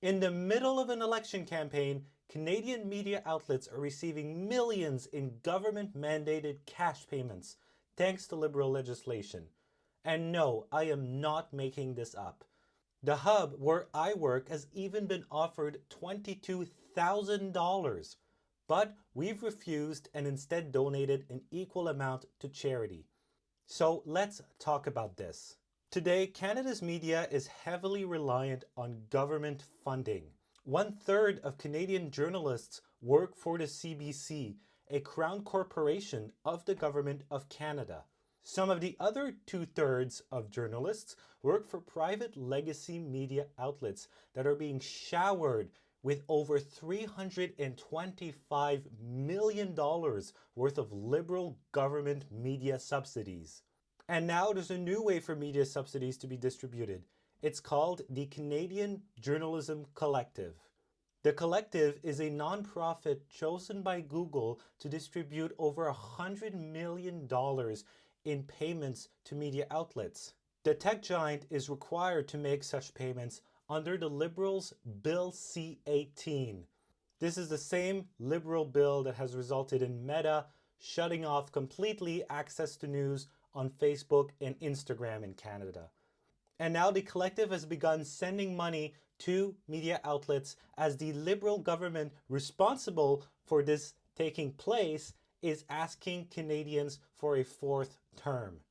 In the middle of an election campaign, Canadian media outlets are receiving millions in government-mandated cash payments, thanks to Liberal legislation. And no, I am not making this up. The Hub, where I work, has even been offered $22,000, but we've refused and instead donated an equal amount to charity. So let's talk about this. Today, Canada's media is heavily reliant on government funding. 1/3 of Canadian journalists work for the CBC, a crown corporation of the Government of Canada. Some of the other 2/3 of journalists work for private legacy media outlets that are being showered with over $325 million worth of Liberal government media subsidies. And now there's a new way for media subsidies to be distributed. It's called the Canadian Journalism Collective. The Collective is a nonprofit chosen by Google to distribute over $100 million in payments to media outlets. The tech giant is required to make such payments under the Liberals' Bill C-18. This is the same Liberal bill that has resulted in Meta shutting off completely access to news on Facebook and Instagram in Canada. And now the Collective has begun sending money to media outlets as the Liberal government responsible for this taking place is asking Canadians for a fourth term.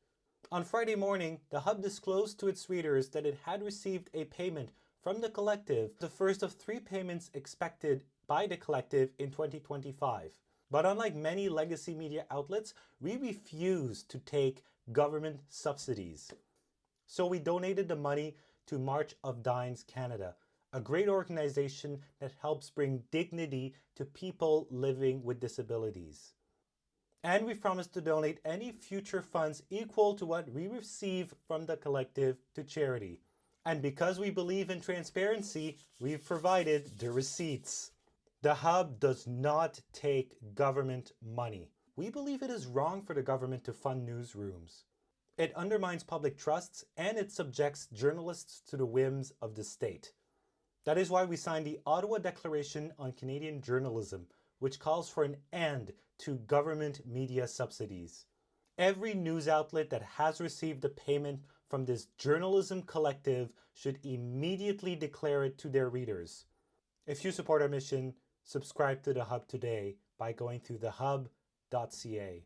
On Friday morning, the Hub disclosed to its readers that it had received a payment from the Collective, the first of 3 payments expected by the Collective in 2025. But unlike many legacy media outlets, we refuse to take government subsidies. So we donated the money to March of Dimes Canada, a great organization that helps bring dignity to people living with disabilities. And we promised to donate any future funds equal to what we receive from the Collective to charity. And because we believe in transparency, we've provided the receipts. The Hub does not take government money. We believe it is wrong for the government to fund newsrooms. It undermines public trusts and it subjects journalists to the whims of the state. That is why we signed the Ottawa Declaration on Canadian Journalism, which calls for an end to government media subsidies. Every news outlet that has received a payment from this journalism collective should immediately declare it to their readers. If you support our mission, subscribe to The Hub today by going to thehub.ca.